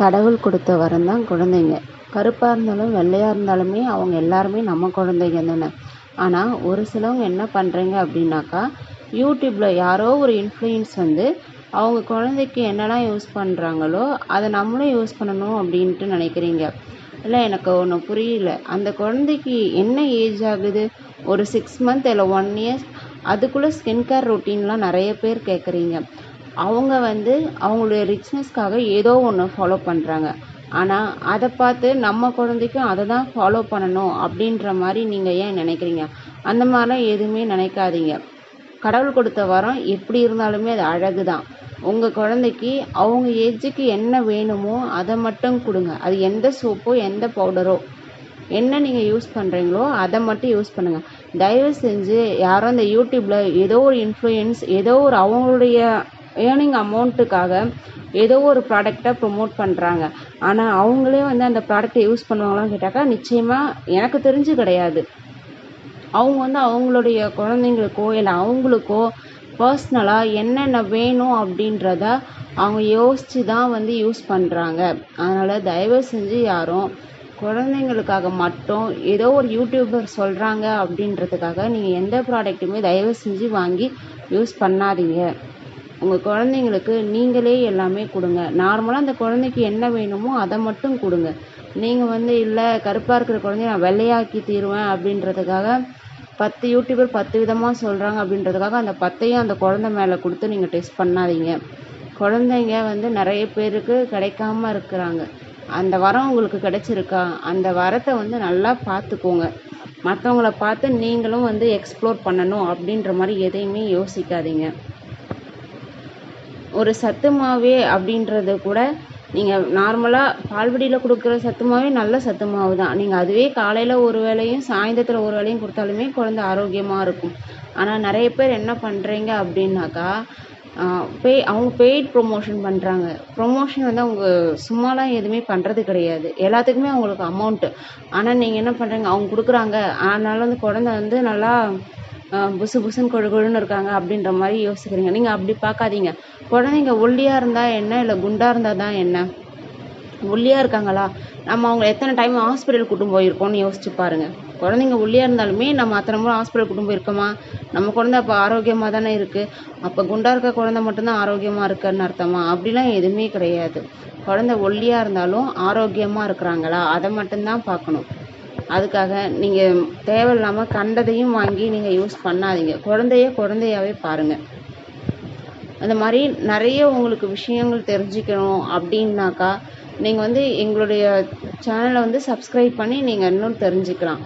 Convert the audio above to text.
கடவுள் கொடுத்த வரம் தான் குழந்தைங்க. கருப்பாக இருந்தாலும் வெள்ளையாக இருந்தாலுமே அவங்க எல்லாருமே நம்ம குழந்தைங்க தானே. ஆனால் ஒரு சிலவங்க என்ன பண்ணுறீங்க அப்படின்னாக்கா, யூடியூப்பில் யாரோ ஒரு இன்ஃப்ளூயன்ஸ் வந்து அவங்க குழந்தைக்கு என்னெல்லாம் யூஸ் பண்ணுறாங்களோ அதை நம்மளும் யூஸ் பண்ணணும் அப்படின்ட்டு நினைக்கிறீங்க. இல்லை, எனக்கு ஒன்று புரியல. அந்த குழந்தைக்கு என்ன ஏஜ் ஆகுது? ஒரு 6 மந்த் இல்லை 1 இயர்ஸ், அதுக்குள்ளே ஸ்கின் கேர் ரொட்டீன்லாம் நிறைய பேர் கேட்குறீங்க. அவங்க வந்து அவங்களுடைய ரிச்னஸ்க்காக ஏதோ ஒன்று ஃபாலோ பண்ணுறாங்க. ஆனால் அதை பார்த்து நம்ம குழந்தைக்கும் அதை தான் ஃபாலோ பண்ணணும் அப்படின்ற மாதிரி நீங்கள் ஏன் நினைக்கிறீங்க? அந்த மாதிரிலாம் எதுவுமே நினைக்காதீங்க. கடவுள் கொடுத்த வரம் எப்படி இருந்தாலுமே அது அழகு தான். உங்கள் குழந்தைக்கு அவங்க ஏஜுக்கு என்ன வேணுமோ அதை மட்டும் கொடுங்க. அது எந்த சோப்போ எந்த பவுடரோ என்ன நீங்கள் யூஸ் பண்ணுறீங்களோ அதை மட்டும் யூஸ் பண்ணுங்கள். தயவு செஞ்சு யாரும் இந்த யூடியூப்பில் ஏதோ ஒரு இன்ஃப்ளூயன்ஸ் ஏதோ ஒரு அவங்களுடைய ஏர்னிங் அமௌண்ட்டுக்காக ஏதோ ஒரு ப்ராடக்டை ப்ரொமோட் பண்ணுறாங்க. ஆனால் அவங்களே வந்து அந்த ப்ராடக்டை யூஸ் பண்ணுவாங்களான்னு கேட்டாக்கா நிச்சயமாக எனக்கு தெரிஞ்சு கிடையாது. அவங்க வந்து அவங்களுடைய குழந்தைங்களுக்கோ இல்லை அவங்களுக்கோ பர்சனலாக என்னென்ன வேணும் அப்படின்றத அவங்க யோசித்து தான் வந்து யூஸ் பண்ணுறாங்க. அதனால் தயவு செஞ்சு யாரும் குழந்தைங்களுக்காக மட்டும் ஏதோ ஒரு யூடியூபர் சொல்கிறாங்க அப்படின்றதுக்காக நீங்கள் எந்த ப்ராடக்ட்டுமே தயவு செஞ்சு வாங்கி யூஸ் பண்ணாதீங்க. உங்கள் குழந்தைங்களுக்கு நீங்களே எல்லாமே கொடுங்க. நார்மலாக அந்த குழந்தைக்கு என்ன வேணுமோ அதை மட்டும் கொடுங்க. நீங்கள் வந்து இல்லை கருப்பாக இருக்கிற குழந்தைய நான் வெள்ளையாக்கி தீருவேன் அப்படின்றதுக்காக 10 யூடியூபர் 10 விதமாக சொல்கிறாங்க அப்படின்றதுக்காக அந்த 10ஐயும் அந்த குழந்தை மேலே கொடுத்து நீங்கள் டெஸ்ட் பண்ணாதீங்க. குழந்தைங்க வந்து நிறைய பேருக்கு கிடைக்காம இருக்கிறாங்க. அந்த வரம் உங்களுக்கு கிடைச்சிருக்கா? அந்த வரத்தை வந்து நல்லா பார்த்துக்கோங்க. மற்றவங்கள பார்த்து நீங்களும் வந்து எக்ஸ்ப்ளோர் பண்ணணும் அப்படின்ற மாதிரி எதையுமே யோசிக்காதீங்க. ஒரு சத்து மாவு அப்படின்றது கூட நீங்கள் நார்மலாக பால்வடியில் கொடுக்குற சத்து மாவே நல்ல சத்து மாவு தான். நீங்கள் அதுவே காலையில் ஒரு வேளையும் சாயந்தரத்தில் ஒரு வேளையும் கொடுத்தாலுமே குழந்தை ஆரோக்கியமாக இருக்கும். ஆனால் நிறைய பேர் என்ன பண்ணுறீங்க அப்படின்னாக்கா, அவங்க பெய்ட் ப்ரொமோஷன் பண்ணுறாங்க. ப்ரொமோஷன் வந்து அவங்க சும்மாலாம் எதுவுமே பண்ணுறது கிடையாது. எல்லாத்துக்குமே அவங்களுக்கு அமௌண்ட்டு. ஆனால் நீங்கள் என்ன பண்ணுறீங்க, அவங்க கொடுக்குறாங்க அதனால வந்து குழந்தை வந்து நல்லா புசு புசுன்னு கொழு கொழுன்னு இருக்காங்க அப்படின்ற மாதிரி யோசிக்கிறீங்க. நீங்கள் அப்படி பார்க்காதீங்க. குழந்தைங்க ஒல்லியாக இருந்தால் என்ன, இல்லை குண்டாக இருந்தால் தான் என்ன? ஒல்லியாக இருக்காங்களா, நம்ம அவங்க எத்தனை டைம் ஹாஸ்பிட்டல் கூட்டும் போயிருக்கோம்னு யோசிச்சு பாருங்கள். குழந்தைங்க ஒல்லியாக இருந்தாலுமே நம்ம அத்தனை முறை ஹாஸ்பிட்டல் கூட்டும் போயிருக்கோமா? நம்ம குழந்தை அப்போ ஆரோக்கியமாக தானே இருக்குது. அப்போ குண்டாக இருக்க குழந்தை மட்டும்தான் ஆரோக்கியமாக இருக்குன்னு அர்த்தமா? அப்படிலாம் எதுவுமே கிடையாது. குழந்தை ஒல்லியாக இருந்தாலும் ஆரோக்கியமாக இருக்கிறாங்களா அதை மட்டும்தான் பார்க்கணும். அதுக்காக நீங்கள் தேவையில்லாமல் கண்டதையும் வாங்கி நீங்கள் யூஸ் பண்ணாதீங்க. குழந்தையாவே பாருங்கள். அந்த மாதிரி நிறைய உங்களுக்கு விஷயங்கள் தெரிஞ்சுக்கணும் அப்படின்னாக்கா நீங்கள் வந்து எங்களுடைய சேனலை வந்து சப்ஸ்கிரைப் பண்ணி நீங்கள் இன்னும் தெரிஞ்சுக்கலாம்.